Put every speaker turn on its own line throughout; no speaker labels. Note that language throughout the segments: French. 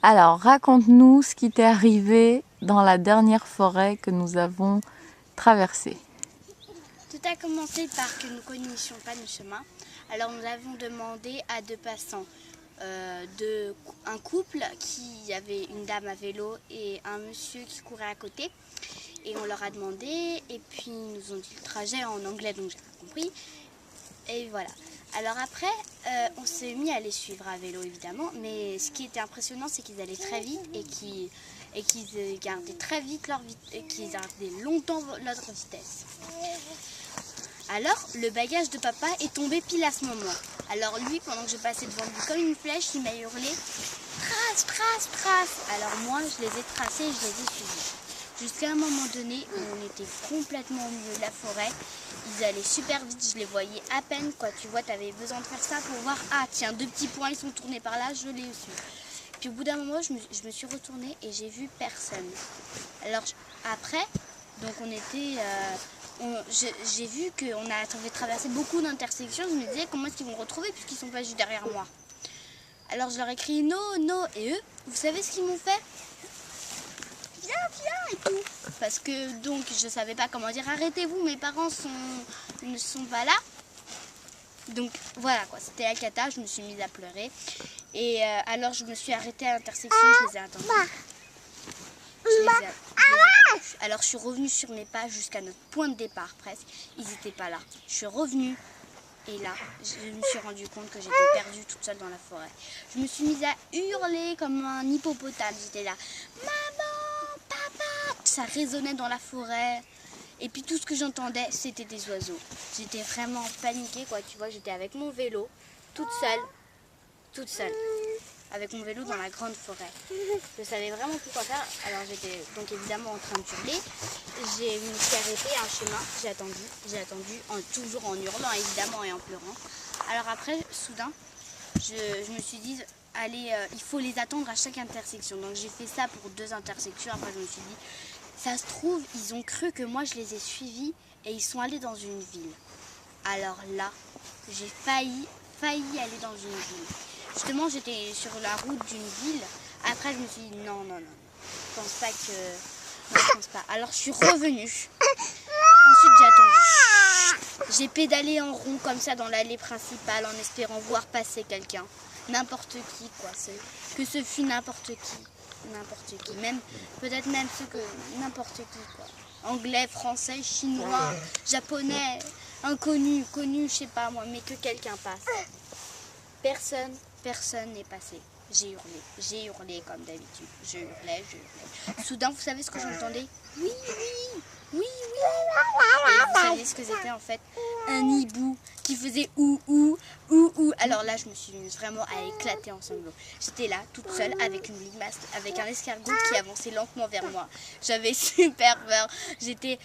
Alors, raconte-nous ce qui t'est arrivé dans la dernière forêt que nous avons traversée.
Tout a commencé par que nous ne connaissions pas nos chemins. Alors nous avons demandé à deux passants, un couple qui avait une dame à vélo et un monsieur qui courait à côté. Et on leur a demandé et puis ils nous ont dit le trajet en anglais, donc j'ai pas compris. Et voilà. Alors après, on s'est mis à les suivre à vélo évidemment, mais ce qui était impressionnant, c'est qu'ils allaient très vite et qu'ils gardaient très vite et qu'ils gardaient longtemps leur vitesse. Alors, le bagage de papa est tombé pile à ce moment. Alors lui, pendant que je passais devant lui comme une flèche, il m'a hurlé « Trace, trace, trace !» Alors moi, je les ai tracés et je les ai suivis. Jusqu'à un moment donné où on était complètement au milieu de la forêt. Ils allaient super vite, je les voyais à peine. Quoi. Tu vois, tu avais besoin de faire ça pour voir « Ah tiens, deux petits points, ils sont tournés par là, je les suis. » Puis au bout d'un moment, je me suis retournée et j'ai vu personne. Alors après, donc on était... j'ai vu qu'on avait traversé beaucoup d'intersections. Je me disais comment est-ce qu'ils vont retrouver puisqu'ils sont pas juste derrière moi. Alors je leur ai crié no, no. Et eux, vous savez ce qu'ils m'ont fait? Viens, viens et tout. Parce que donc je savais pas comment dire arrêtez-vous, mes parents ne sont pas là. Donc voilà quoi, c'était la cata, je me suis mise à pleurer. Et alors je me suis arrêtée à l'intersection, je les ai attendus. Alors je suis revenue sur mes pas jusqu'à notre point de départ presque. Ils n'étaient pas là. Je suis revenue et là, je me suis rendu compte que j'étais perdue toute seule dans la forêt. Je me suis mise à hurler comme un hippopotame. J'étais là, maman, papa. Ça résonnait dans la forêt. Et puis tout ce que j'entendais, c'était des oiseaux. J'étais vraiment paniquée quoi. Tu vois, j'étais avec mon vélo, toute seule. Avec mon vélo dans la grande forêt. Je savais vraiment plus quoi faire, alors j'étais donc évidemment en train de hurler. Je me suis arrêtée à un chemin, j'ai attendu, toujours en hurlant évidemment et en pleurant. Alors après, soudain, je me suis dit, allez, il faut les attendre à chaque intersection. Donc j'ai fait ça pour 2 intersections, après je me suis dit, ça se trouve, ils ont cru que moi je les ai suivis et ils sont allés dans une ville. Alors là, j'ai failli aller dans une ville. Justement, j'étais sur la route d'une ville. Après, je me suis dit non. Je pense pas que... Non, je pense pas. Alors, je suis revenue. Ensuite, j'ai attendu. J'ai pédalé en rond comme ça dans l'allée principale en espérant voir passer quelqu'un. N'importe qui, quoi. Que ce fût n'importe qui. Peut-être même n'importe qui, quoi. Anglais, français, chinois, japonais, inconnu, connu, je sais pas moi, mais que quelqu'un passe. Personne n'est passé. J'ai hurlé comme d'habitude. Je hurlais. Soudain, vous savez ce que j'entendais? Oui. Et vous savez ce que c'était en fait? Un hibou qui faisait ou. Alors là, je me suis mise vraiment à éclater en sanglots. J'étais là, toute seule, avec une limace, avec un escargot qui avançait lentement vers moi. J'avais super peur. J'étais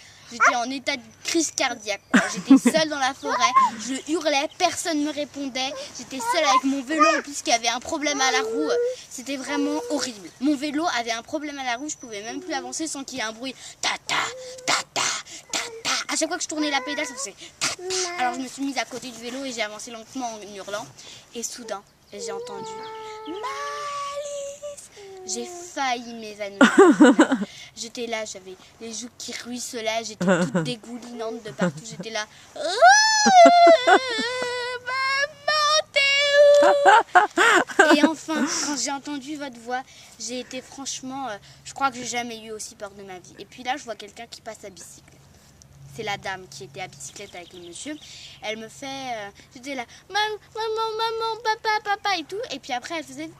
en état de crise cardiaque. J'étais seule dans la forêt. Je hurlais, personne ne me répondait. J'étais seule avec mon vélo en plus qui avait un problème à la roue. C'était vraiment horrible. Mon vélo avait un problème à la roue. Je pouvais même plus avancer sans qu'il y ait un bruit. Ta-ta. À chaque fois que je tournais la pédale, ça faisait ta-ta. Alors je me suis mise à côté du vélo et j'ai avancé lentement en hurlant. Et soudain, j'ai entendu Malice. J'ai failli m'évanouir. J'étais là, j'avais les joues qui ruisselaient, j'étais toute dégoulinante de partout. J'étais là. Et enfin, quand j'ai entendu votre voix, j'ai été franchement, je crois que j'ai jamais eu aussi peur de ma vie. Et puis là, je vois quelqu'un qui passe à bicyclette. C'est la dame qui était à bicyclette avec le monsieur. Elle me fait, j'étais là, maman, papa et tout. Et puis après, elle faisait,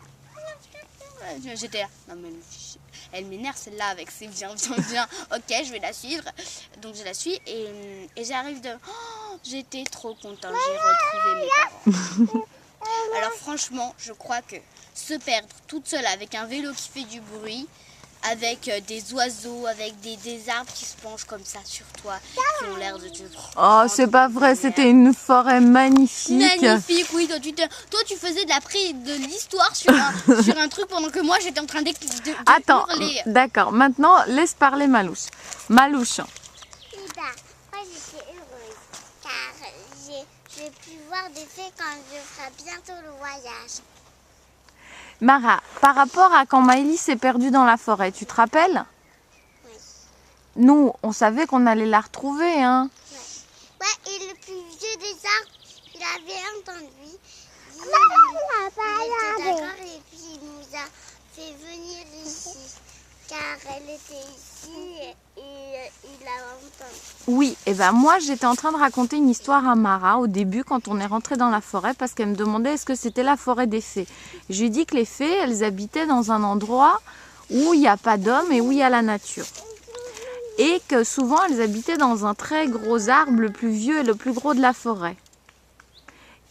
j'étais là, non mais elle m'énerve celle-là avec ses viens. Ok, je vais la suivre. Donc je la suis et j'arrive de, j'étais trop contente, j'ai retrouvé mes parents. Alors franchement, je crois que se perdre toute seule avec un vélo qui fait du bruit, avec des oiseaux, avec des arbres qui se penchent comme ça sur toi, qui ont l'air de te prendre.
Oh, c'est pas vrai, c'était une forêt magnifique.
Magnifique, oui. Toi, tu faisais de l'histoire sur un truc pendant que moi, j'étais en train de
Attends,
hurler.
D'accord, maintenant, laisse parler Malouche. Malouche.
Moi, j'étais heureuse car j'ai pu voir des fées quand je ferai bientôt le voyage.
Mara, par rapport à quand Maëlys s'est perdue dans la forêt, tu te rappelles?
Oui.
Nous, on savait qu'on allait la retrouver, hein.
Ouais, et le plus vieux des arbres, il avait entendu. Il était d'accord et puis il nous a fait venir ici. Car elle était ici et il l'a entendu.
Oui, et ben moi j'étais en train de raconter une histoire à Mara au début quand on est rentré dans la forêt parce qu'elle me demandait est-ce que c'était la forêt des fées. Je lui ai dit que les fées, elles habitaient dans un endroit où il n'y a pas d'hommes et où il y a la nature. Et que souvent elles habitaient dans un très gros arbre, le plus vieux et le plus gros de la forêt.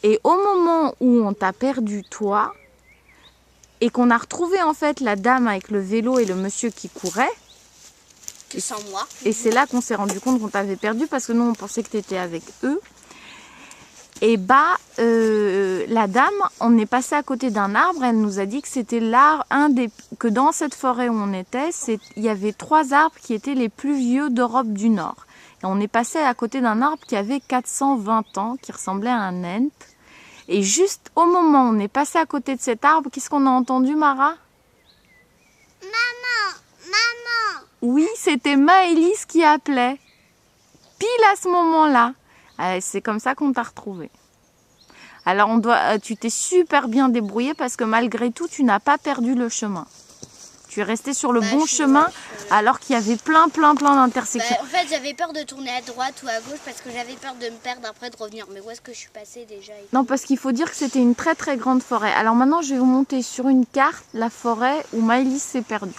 Et au moment où on t'a perdu toi, et qu'on a retrouvé en fait la dame avec le vélo et le monsieur qui courait,
Sans moi.
et c'est là qu'on s'est rendu compte qu'on t'avait perdu parce que nous on pensait que tu étais avec eux. Et la dame, on est passé à côté d'un arbre, elle nous a dit que c'était l'arbre, que dans cette forêt où on était, il y avait 3 arbres qui étaient les plus vieux d'Europe du Nord. Et on est passé à côté d'un arbre qui avait 420 ans, qui ressemblait à un hent. Et juste au moment où on est passé à côté de cet arbre, qu'est-ce qu'on a entendu, Mara?
Maman!
Oui, c'était Maëlys qui appelait. Pile à ce moment-là. C'est comme ça qu'on t'a retrouvé. Alors tu t'es super bien débrouillé parce que malgré tout, tu n'as pas perdu le chemin. Tu es resté sur le bon chemin alors qu'il y avait plein d'intersections.
En fait, j'avais peur de tourner à droite ou à gauche parce que j'avais peur de me perdre après de revenir. Mais où est-ce que je suis passée déjà?
Non, parce qu'il faut dire que c'était une très grande forêt. Alors maintenant, je vais vous monter sur une carte la forêt où Maëlys s'est perdue.